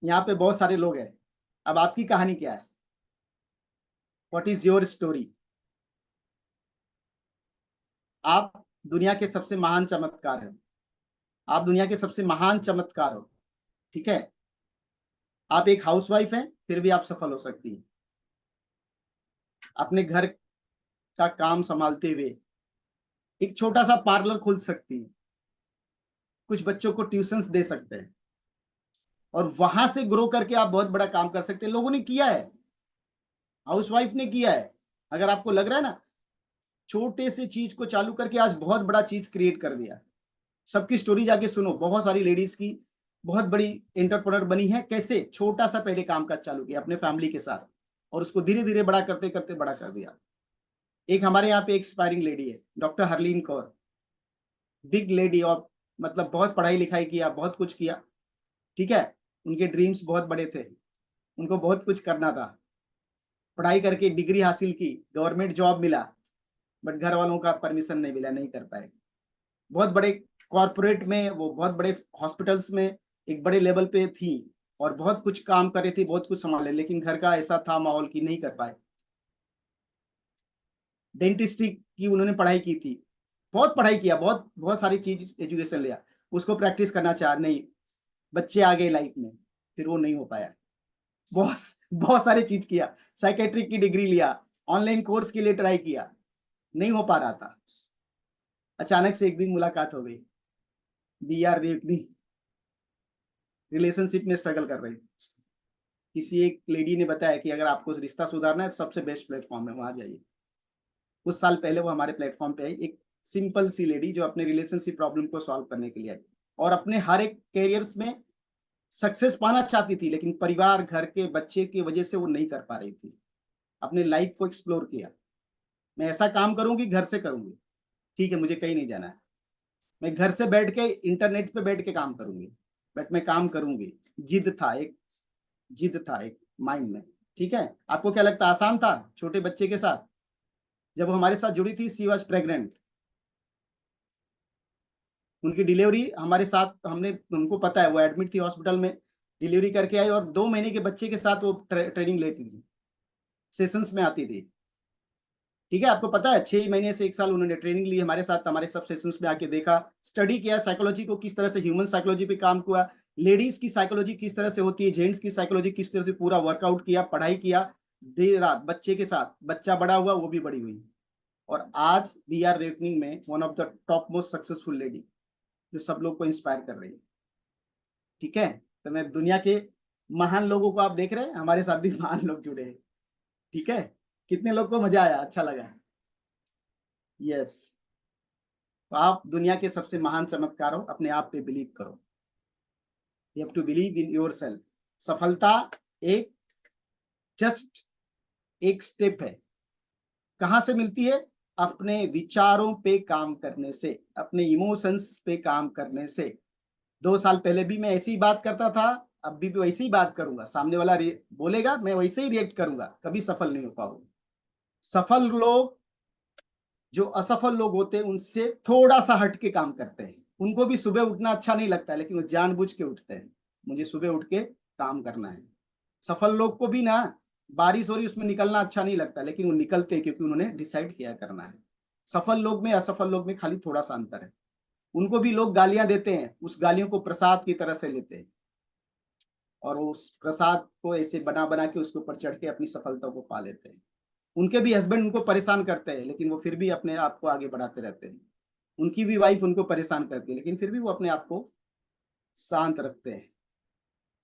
यहाँ पे बहुत सारे लोग हैं। अब आपकी कहानी क्या है? What is your story? आप दुनिया के सबसे महान चमत्कार हैं। आप दुनिया के सबसे महान चमत्कार हो। ठीक है? आप एक हाउसवाइफ हैं, फिर भी आप सफल हो सकती हैं। अपने घर का काम संभालते हुए एक छोटा सा पार्लर खोल सकती हैं। कुछ बच्चों को ट्यूशंस दे सकते हैं और वहां से ग्रो करके आप बहुत बड़ा काम कर सकते हैं। लोगों ने किया है, हाउसवाइफ ने किया है। अगर आपको लग रहा है ना, छोटे से चीज को चालू करके आज बहुत बड़ा चीज क्रिएट कर दिया। सबकी स्टोरी जाके सुनो, बहुत सारी लेडीज की बहुत बड़ी एंटरप्रेन्योर बनी है। कैसे? छोटा सा पहले काम काज चालू किया अपने फैमिली के साथ और उसको धीरे धीरे बड़ा करते करते बड़ा कर दिया। एक हमारे यहाँ पे एक्सपायरिंग लेडी है, doctor Harleen Kaur. Big lady, और मतलब बहुत पढ़ाई लिखाई किया, बहुत कुछ किया। ठीक है? उनके ड्रीम्स बहुत बड़े थे, उनको बहुत कुछ करना था। पढ़ाई करके डिग्री हासिल की, गवर्नमेंट जॉब मिला, बट घर वालों का परमिशन नहीं मिला, नहीं कर पाए। बहुत बड़े कॉर्पोरेट में, वो बहुत बड़े हॉस्पिटल्स में एक बड़े लेवल पे थी और बहुत कुछ काम कर रही थी, बहुत कुछ संभाले, लेकिन घर का ऐसा था माहौल कि नहीं कर पाए। डेंटिस्ट्री की उन्होंने पढ़ाई की थी, बहुत पढ़ाई किया, बहुत बहुत सारी चीज एजुकेशन लिया, उसको प्रैक्टिस करना चाह नहीं, बच्चे आ गए लाइफ में, फिर वो नहीं हो पाया। बहुत बहुत सारी चीज किया, साइकेट्रिक की डिग्री लिया, ऑनलाइन कोर्स के लिए ट्राई किया, नहीं हो पा रहा था। अचानक से एक दिन मुलाकात हो गई। बी आर रेवनी रिलेशनशिप में स्ट्रगल कर रही थी। किसी एक लेडी ने बताया कि अगर आपको रिश्ता सुधारना है तो सबसे बेस्ट प्लेटफॉर्म है, वहां जाइए। कुछ साल पहले वो हमारे प्लेटफॉर्म पे आई, एक सिंपल सी लेडी जो अपने रिलेशनशिप प्रॉब्लम को सॉल्व करने के लिए आई और अपने हर एक कैरियर्स में सक्सेस पाना चाहती थी, लेकिन परिवार, घर के बच्चे की वजह से वो नहीं कर पा रही थी। अपने लाइफ को एक्सप्लोर किया। मैं ऐसा काम करूंगी, घर से करूंगी, ठीक है, मुझे कहीं नहीं जाना है। मैं घर से बैठ के इंटरनेट पे बैठ के काम करूंगी, बट मैं काम करूंगी। जिद था एक, जिद था एक माइंड में। ठीक है? आपको क्या लगता है आसान था छोटे बच्चे के साथ? जब वो हमारे साथ जुड़ी थी, शी वॉज प्रेग्नेंट। उनकी डिलीवरी हमारे साथ, हमने, उनको पता है, वो एडमिट थी हॉस्पिटल में, डिलीवरी करके आई और 2 महीने के बच्चे के साथ वो ट्रेनिंग लेती थी, सेशंस में आती थी। ठीक है? आपको पता है 6 महीने से 1 साल उन्होंने ट्रेनिंग ली हमारे साथ, हमारे सब सेशंस में आके देखा, स्टडी किया साइकोलॉजी को, किस तरह से ह्यूमन साइकोलॉजी पे काम हुआ, लेडीज की साइकोलॉजी किस तरह से होती है, जेंट्स की साइकोलॉजी किस तरह से, पूरा वर्कआउट किया, पढ़ाई किया देर रात बच्चे के साथ। बच्चा बड़ा हुआ, वो भी बड़ी हुई और आज वी आर रेटिंग में one of the top most successful lady, जो सब लोग को इंस्पायर कर रही है। ठीक है? तो मैं दुनिया के महान लोगों को आप देख रहे हैं, हमारे साथ भी महान लोग जुड़े हैं। ठीक है? कितने लोग को मजा आया, अच्छा लगा? यस। तो आप दुनिया के सबसे महान चमत्कार हो, अपने आप पे बिलीव करो। You have to believe in yourself. सफलता एक जस्ट एक स्टेप है। कहां से मिलती है? अपने विचारों पे काम करने से, अपने इमोशंस पे काम करने से। 2 साल पहले भी मैं ऐसी ही बात करता था, अब भी वैसे ही बात करूंगा। सामने वाला बोलेगा, मैं वैसे ही रिएक्ट करूंगा, कभी सफल नहीं हो पाऊंगा। सफल लोग, जो असफल लोग होते हैं, उनसे थोड़ा सा हट के काम करते हैं। उनको भी सुबह उठना अच्छा नहीं लगता है, लेकिन वो जानबूझ के उठते हैं, मुझे सुबह उठ के काम करना है। सफल लोग को भी ना, बारिश हो रही उसमें निकलना अच्छा नहीं लगता, लेकिन वो निकलते हैं क्योंकि उन्होंने डिसाइड किया करना है। सफल लोग में असफल लोग में खाली थोड़ा सा अंतर है। उनको भी लोग गालियां देते हैं, उस गालियों को प्रसाद की तरह से लेते हैं और उस प्रसाद को ऐसे बना बना के उसके ऊपर चढ़ के अपनी सफलता को पा लेते हैं। उनके भी हस्बैंड उनको परेशान करते हैं, लेकिन वो फिर भी अपने आप को आगे बढ़ाते रहते हैं। उनकी भी वाइफ उनको परेशान करती है, लेकिन फिर भी वो अपने आप को शांत रखते हैं।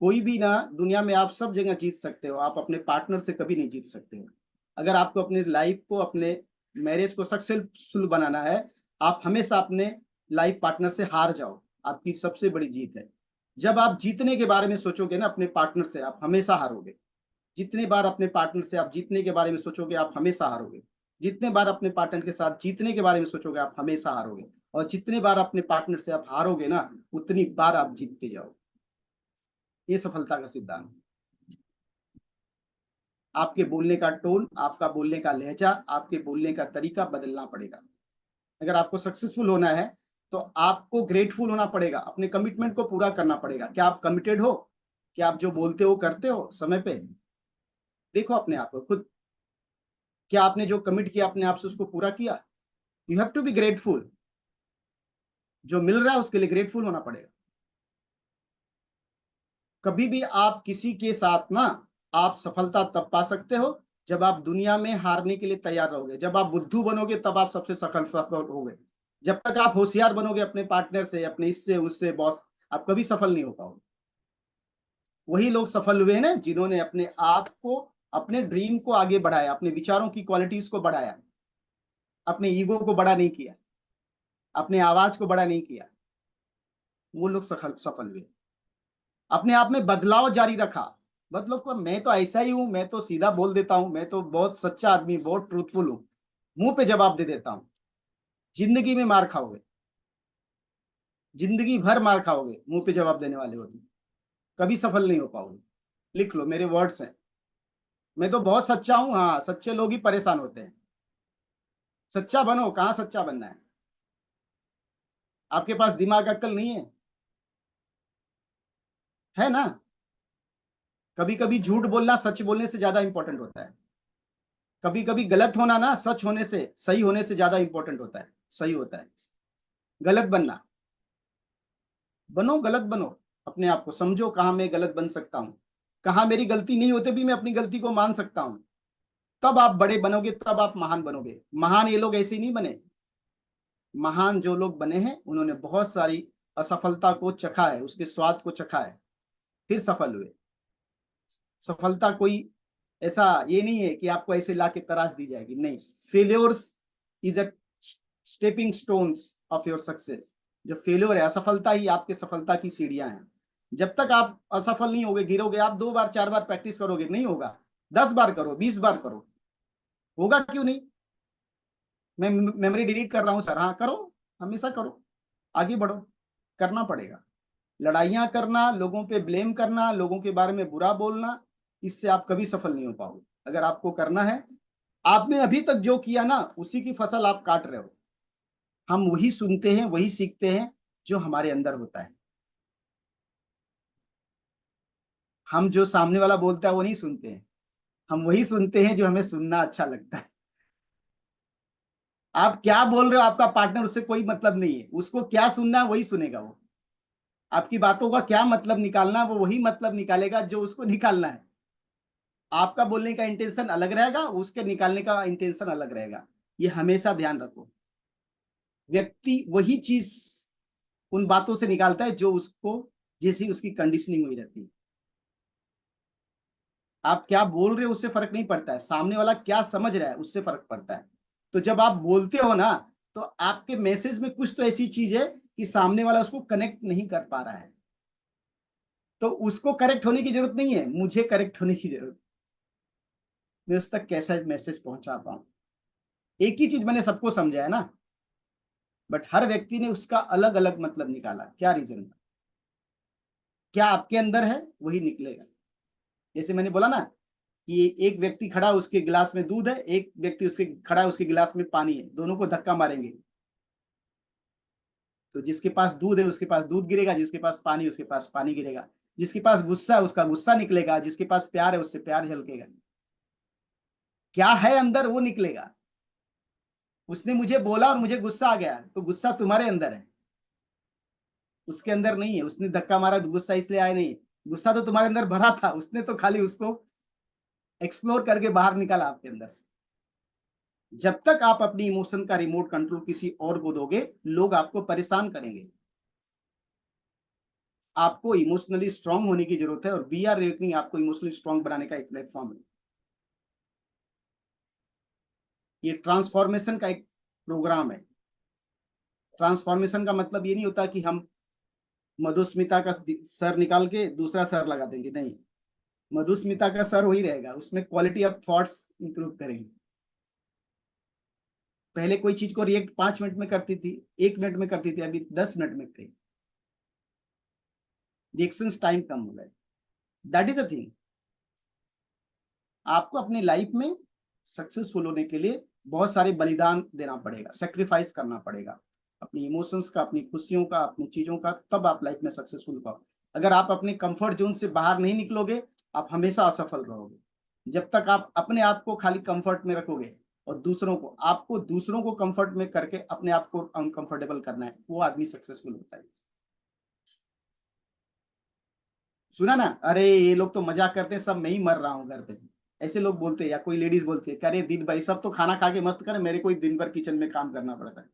कोई भी ना, दुनिया में आप सब जगह जीत सकते हो, आप अपने पार्टनर से कभी नहीं जीत सकते हो। अगर आपको अपने लाइफ को, अपने मैरिज को सक्सेसफुल बनाना है, आप हमेशा अपने लाइफ पार्टनर से हार जाओ, आपकी सबसे बड़ी जीत है। जब आप जीतने के बारे में सोचोगे ना अपने पार्टनर से, आप हमेशा हारोगे। जितने बार अपने पार्टनर से आप जीतने के बारे में सोचोगे, आप हमेशा हारोगे। जितने बार अपने पार्टनर के साथ जीतने के बारे में सोचोगे, आप हमेशा हारोगे। और जितने बार अपने पार्टनर से आप हारोगे ना, उतनी बार आप जीतते जाओगे। ये सफलता का सिद्धांत। आपके बोलने का टोन, आपका बोलने का लहजा, आपके बोलने का तरीका बदलना पड़ेगा। अगर आपको सक्सेसफुल होना है तो आपको ग्रेटफुल होना पड़ेगा, अपने कमिटमेंट को पूरा करना पड़ेगा। क्या आप कमिटेड हो? क्या आप जो बोलते हो करते हो समय पे? देखो अपने आप को खुद, क्या आपने जो कमिट किया अपने आप से उसको पूरा किया? You have to be grateful. जो मिल रहा है उसके लिए ग्रेटफुल होना पड़ेगा। कभी भी आप किसी के साथ ना, आप सफलता तब पा सकते हो जब आप दुनिया में हारने के लिए तैयार रहोगे। जब आप बुद्धू बनोगे तब आप सबसे सफल होगे। जब तक आप होशियार बनोगे अपने पार्टनर से, अपने इससे उससे बॉस, आप कभी सफल नहीं हो पाओगे। वही लोग सफल हुए हैं ना जिन्होंने अपने आप को, अपने ड्रीम को आगे बढ़ाया, अपने विचारों की क्वालिटीज को बढ़ाया, अपने ईगो को बड़ा नहीं किया, अपने आवाज को बड़ा नहीं किया। वो लोग सफल हुए। अपने आप में बदलाव जारी रखा। मतलब मैं तो ऐसा ही हूं, मैं तो सीधा बोल देता हूं, मैं तो बहुत सच्चा आदमी, बहुत ट्रूथफुल हूं, मुंह पे जवाब दे देता हूं। जिंदगी में मार खाओगे, जिंदगी भर मार खाओगे मुंह पे जवाब देने वाले हो तुम, कभी सफल नहीं हो पाओगे। लिख लो, मेरे वर्ड्स हैं। मैं तो बहुत सच्चा हूं। हाँ, सच्चे लोग ही परेशान होते हैं। सच्चा बनो। कहाँ सच्चा बनना है? आपके पास दिमाग अक्ल नहीं है ना? कभी कभी झूठ बोलना सच बोलने से ज्यादा इंपॉर्टेंट होता है। कभी कभी गलत होना ना सच होने से, सही होने से ज्यादा इंपॉर्टेंट होता है, सही होता है। गलत बनना, बनो, गलत बनो। अपने आप को समझो, कहां मैं गलत बन सकता हूं, कहां मेरी गलती नहीं होते भी मैं अपनी गलती को मान सकता हूं। तब आप बड़े बनोगे, तब आप महान बनोगे। महान ये लोग ऐसे नहीं बने। महान जो लोग बने हैं उन्होंने बहुत सारी असफलता को चखा है, उसके स्वाद को चखा है, फिर सफल हुए। सफलता कोई ऐसा ये नहीं है कि आपको ऐसे ला के तराश दी जाएगी, नहीं। Failures is a stepping stones of your success. जो फेल्योर है, असफलता ही आपके सफलता की सीढ़ियां हैं। जब तक आप असफल नहीं होगे, गिरोगे, आप 2 बार 4 बार प्रैक्टिस करोगे, नहीं होगा। 10 बार करो, 20 बार करो, होगा क्यों नहीं? मैं मेमोरी डिलीट कर रहा हूं सर, हाँ करो, हमेशा करो, आगे बढ़ो। करना पड़ेगा। लड़ाइयां करना, लोगों पे ब्लेम करना, लोगों के बारे में बुरा बोलना, इससे आप कभी सफल नहीं हो पाओगे। अगर आपको करना है, आपने अभी तक जो किया ना उसी की फसल आप काट रहे हो। हम वही सुनते हैं, वही सीखते हैं जो हमारे अंदर होता है। हम जो सामने वाला बोलता है वो नहीं सुनते हैं, हम वही सुनते हैं जो हमें सुनना अच्छा लगता है। आप क्या बोल रहे हो, आपका पार्टनर, उससे कोई मतलब नहीं है। उसको क्या सुनना है वही सुनेगा वो। आपकी बातों का क्या मतलब निकालना है वो वही मतलब निकालेगा जो उसको निकालना है। आपका बोलने का इंटेंशन अलग रहेगा, उसके निकालने का इंटेंशन अलग रहेगा। ये हमेशा ध्यान रखो। व्यक्ति वही चीज उन बातों से निकालता है जो उसको, जैसी उसकी कंडीशनिंग हुई रहती है। आप क्या बोल रहे हो उससे फर्क नहीं पड़ता है, सामने वाला क्या समझ रहा है उससे फर्क पड़ता है। तो जब आप बोलते हो ना, तो आपके मैसेज में कुछ तो ऐसी चीज है कि सामने वाला उसको कनेक्ट नहीं कर पा रहा है। तो उसको करेक्ट होने की जरूरत नहीं है, मुझे करेक्ट होने की जरूरत। मैं उस तक कैसा मैसेज पहुंचा पाऊं। एक ही चीज मैंने सबको समझाया ना, बट हर व्यक्ति ने उसका अलग अलग मतलब निकाला। क्या रीजन था? क्या आपके अंदर है वही निकलेगा। जैसे मैंने बोला ना कि एक व्यक्ति खड़ा, उसके गिलास में दूध है, एक व्यक्ति उसके खड़ा है, उसके गिलास में पानी है, दोनों को धक्का मारेंगे तो जिसके पास दूध है उसके पास दूध गिरेगा, जिसके पास पानी उसके पास पानी गिरेगा। जिसके पास गुस्सा है उसका गुस्सा निकलेगा, जिसके पास प्यार है उससे प्यार झलकेगा। क्या है अंदर वो निकलेगा। उसने मुझे बोला और मुझे गुस्सा आ गया, तो गुस्सा तुम्हारे अंदर है, उसके अंदर नहीं है। उसने धक्का मारा तो गुस्सा इसलिए आया नहीं, गुस्सा तो तुम्हारे अंदर भरा था, उसने तो खाली उसको एक्सप्लोर करके बाहर निकाला आपके अंदर से। जब तक आप अपनी इमोशन का रिमोट कंट्रोल किसी और को दोगे, लोग आपको परेशान करेंगे। आपको इमोशनली स्ट्रांग होने की जरूरत है, और बी आर रेकनिंग आपको इमोशनली स्ट्रांग बनाने का एक प्लेटफॉर्म है। ये ट्रांसफॉर्मेशन का एक प्रोग्राम है। ट्रांसफॉर्मेशन का मतलब ये नहीं होता कि हम मधुस्मिता का सर निकाल के दूसरा सर लगा देंगे, नहीं। मधुस्मिता का सर वही रहेगा, उसमें क्वालिटी ऑफ थॉट्स इंप्रूव करेंगे। पहले कोई चीज को रिएक्ट 5 मिनट में करती थी, 1 मिनट में करती थी, अभी 10 मिनट में करेगी। रिएक्शन टाइम कम हो गए। That is a thing. आपको अपनी लाइफ में सक्सेसफुल होने के लिए बहुत सारे बलिदान देना पड़ेगा, सेक्रीफाइस करना पड़ेगा, अपनी इमोशंस का, अपनी खुशियों का, अपनी चीजों का, तब आप लाइफ में सक्सेसफुल पाओ। अगर आप अपने कंफर्ट जोन से बाहर नहीं निकलोगे, आप हमेशा असफल रहोगे। जब तक आप अपने आप को खाली कंफर्ट में रखोगे और आपको दूसरों को कंफर्ट में करके अपने आप को अनकंफर्टेबल करना है, वो आदमी सक्सेसफुल होता है। सुना ना, अरे ये लोग तो मजाक करते हैं, सब मैं ही मर रहा हूँ घर पे, ऐसे लोग बोलते हैं। या कोई लेडीज बोलती है कि अरे दिन भाई सब तो खाना खा के मस्त करे, मेरे को ही दिन भर किचन में काम करना पड़ता है।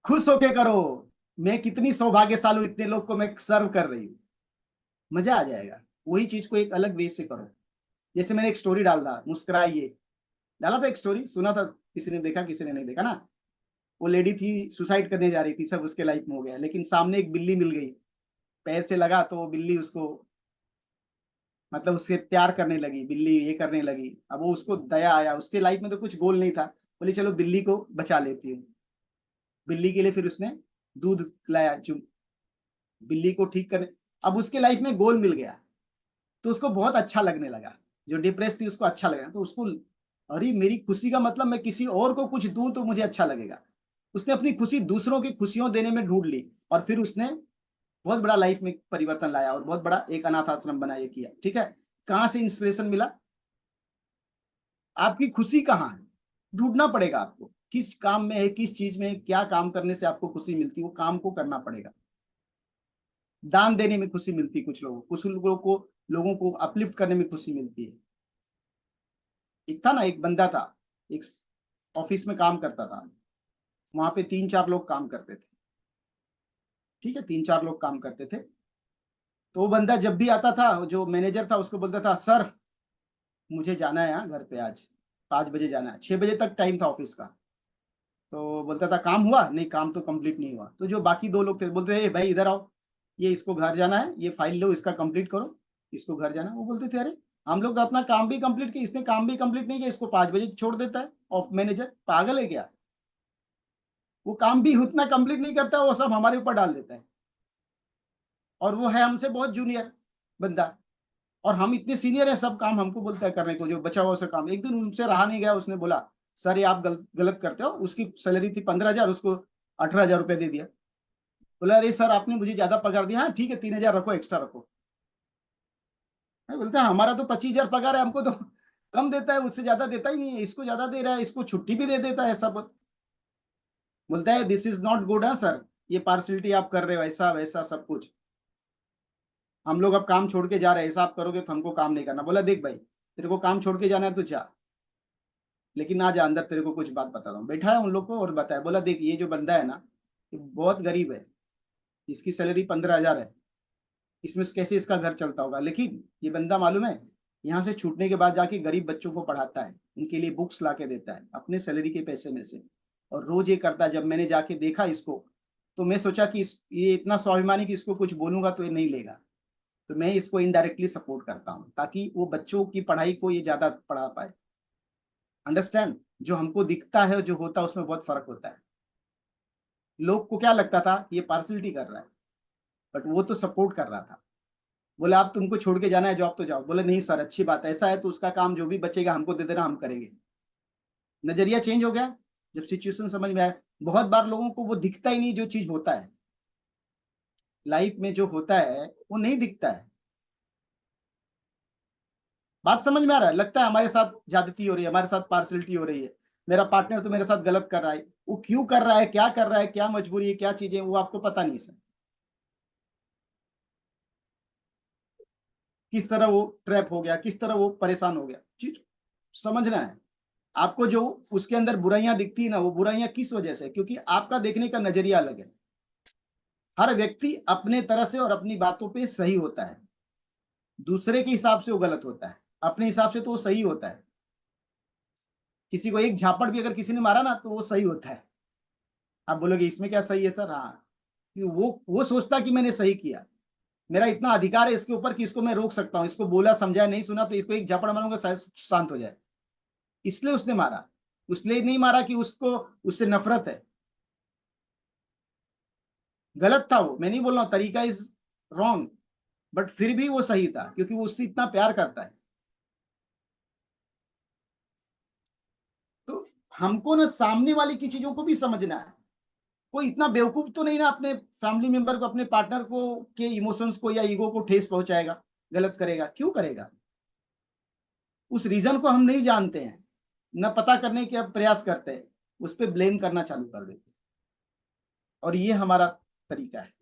खुश होके करो, मैं कितनी सौभाग्यशाली हूं, इतने लोग को मैं सर्व कर रही हूँ, मजा आ जाएगा। वही चीज को एक अलग वे से करो। जैसे मैंने एक स्टोरी डाला, मुस्कुराइए, डाला था एक स्टोरी, सुना था, किसी ने देखा किसी ने नहीं देखा ना। वो लेडी थी, सुसाइड करने जा रही थी, सब उसके लाइफ में हो गया, लेकिन सामने एक बिल्ली मिल गई, पैर से लगा तो वो बिल्ली उसको, मतलब उससे प्यार करने लगी, बिल्ली ये करने लगी। अब वो उसको दया आया, उसके लाइफ में तो कुछ गोल नहीं था, बोली चलो बिल्ली को बचा लेती हूँ। बिल्ली के लिए फिर उसने दूध लाया, बिल्ली को ठीक करने। अब उसके लाइफ में गोल मिल गया, तो उसको बहुत अच्छा लगने लगा। जो डिप्रेस थी उसको अच्छा लगा, तो उसको, अरे मेरी खुशी का मतलब मैं किसी और को कुछ दूं तो मुझे अच्छा लगेगा। उसने अपनी खुशी दूसरों की खुशियों देने में ढूंढ ली, और फिर उसने बहुत बड़ा लाइफ में परिवर्तन लाया और बहुत बड़ा एक अनाथ आश्रम बना, ये किया। ठीक है, कहां से इंस्पिरेशन मिला? आपकी खुशी कहाँ है, ढूंढना पड़ेगा आपको, किस काम में है, किस चीज में है, क्या काम करने से आपको खुशी मिलती है, वो काम को करना पड़ेगा। दान देने में खुशी मिलती है कुछ लोगों को अपलिफ्ट करने में खुशी मिलती है। एक था ना, एक बंदा था, एक ऑफिस में काम करता था, वहां पे 3-4 लोग काम करते थे। ठीक है, 3-4 लोग काम करते थे। तो वो बंदा जब भी आता था, जो मैनेजर था उसको बोलता था, सर मुझे जाना है यहाँ घर पे आज, 5 बजे जाना है, 6 बजे तक टाइम था ऑफिस का। तो बोलता था काम हुआ? नहीं, काम तो कंप्लीट नहीं हुआ। तो जो बाकी 2 लोग थे बोलते थे, भाई इधर आओ, ये इसको घर जाना है, ये फाइल लो, इसका कंप्लीट करो, इसको घर जाना है। वो बोलते थे, अरे हम लोग तो अपना काम भी कंप्लीट किया, इसने काम भी कंप्लीट नहीं किया, इसको 5 बजे छोड़ देता है। ऑफ मैनेजर पागल है क्या? वो काम भी उतना कंप्लीट नहीं करता, वो सब हमारे ऊपर डाल देता है। और वो है हमसे बहुत जूनियर बंदा, और हम इतने सीनियर हैं, सब काम हमको बोलता है करने को, जो बचा हुआ सा काम। एक दिन उनसे रहा नहीं गया, उसने बोला, सर ये आप गलत करते हो। उसकी सैलरी थी 15,000, उसको 18,000 रुपए दे दिया। बोला, अरे सर आपने मुझे ज्यादा पगार दिया। हाँ ठीक है, 3,000 रखो, एक्स्ट्रा रखो। मैं बोलता है हमारा तो 25,000 पगार है, हमको तो कम देता है, उससे ज्यादा देता ही नहीं है, इसको ज्यादा दे रहा है, इसको छुट्टी भी दे देता है सब। बोलता है दिस इज नॉट गुड, हाँ सर, ये पार्सलिटी आप कर रहे हो, ऐसा वैसा सब कुछ। हम लोग अब काम छोड़ के जा रहे हैं, ऐसा आप करोगे तो हमको काम नहीं करना। बोला, देख भाई, तेरे को काम छोड़ के जाना है तो जा, लेकिन ना जा अंदर, तेरे को कुछ बात बताता हूँ। बैठा है उन लोग को और बताया, बोला देख ये जो बंदा है ना, ये बहुत गरीब है, इसकी सैलरी 15,000 है, इसमें से कैसे इसका घर चलता होगा। लेकिन ये बंदा मालूम है, यहाँ से छूटने के बाद जाके गरीब बच्चों को पढ़ाता है, उनके लिए बुक्स ला के देता है अपने सैलरी के पैसे में से, और रोज ये करता है। जब मैंने जाके देखा इसको, तो मैं सोचा कि ये इतना स्वाभिमानी कि इसको कुछ बोलूंगा तो ये नहीं लेगा, तो मैं इसको इनडायरेक्टली सपोर्ट करता हूँ, ताकि वो बच्चों की पढ़ाई को ये ज्यादा पढ़ा पाए। अंडरस्टैंड? जो हमको दिखता है, जो होता है, उसमें बहुत फर्क होता है। लोग को क्या लगता था ये पार्सलिटी कर रहा है, बट वो तो सपोर्ट कर रहा था। बोले आप, तुमको छोड़ के जाना है जॉब तो जाओ। बोले नहीं सर, अच्छी बात है, ऐसा है तो उसका काम जो भी बचेगा हमको दे देना, हम करेंगे। नजरिया चेंज हो गया जब सिचुएशन समझ में आया। बहुत बार लोगों को वो दिखता ही नहीं, जो चीज होता है लाइफ में, जो होता है वो नहीं दिखता है। बात समझ में आ रहा है? लगता है हमारे साथ ज्यादती हो रही है, हमारे साथ पार्सलिटी हो रही है, मेरा पार्टनर तो मेरे साथ गलत कर रहा है। वो क्यों कर रहा है, क्या कर रहा है, क्या मजबूरी है, क्या चीजें, वो आपको पता नहीं सर। किस तरह वो ट्रैप हो गया, किस तरह वो परेशान हो गया, चीज समझना है आपको। जो उसके अंदर बुराइयां दिखती है ना, वो बुराइयां किस वजह से, क्योंकि आपका देखने का नजरिया अलग है। हर व्यक्ति अपने तरह से और अपनी बातों पे सही होता है, दूसरे के हिसाब से वो गलत होता है, अपने हिसाब से तो वो सही होता है। किसी को एक झापड़ भी अगर किसी ने मारा ना, तो वो सही होता है। आप बोलोगे इसमें क्या सही है सर? हाँ, कि वो सोचता कि मैंने सही किया, मेरा इतना अधिकार है इसके ऊपर कि इसको मैं रोक सकता हूँ, इसको बोला समझाया, नहीं सुना तो इसको एक झापड़ मारूंगा, शायद शांत हो जाए। इसलिए उसने मारा, उसलिए नहीं मारा कि उसको उससे नफरत है। गलत था वो, मैं नहीं बोल रहा हूँ तरीका इज रॉन्ग, बट फिर भी वो सही था, क्योंकि वो उससे इतना प्यार करता है। तो हमको ना सामने वाले की चीजों को भी समझना है, कोई इतना बेवकूफ तो नहीं ना अपने फैमिली मेंबर को, अपने पार्टनर को के इमोशंस को या ईगो को ठेस पहुंचाएगा, गलत करेगा, क्यों करेगा? उस रीजन को हम नहीं जानते हैं, न पता करने के अब प्रयास करते हैं, उस पे ब्लेम करना चालू कर देते हैं, और ये हमारा तरीका है।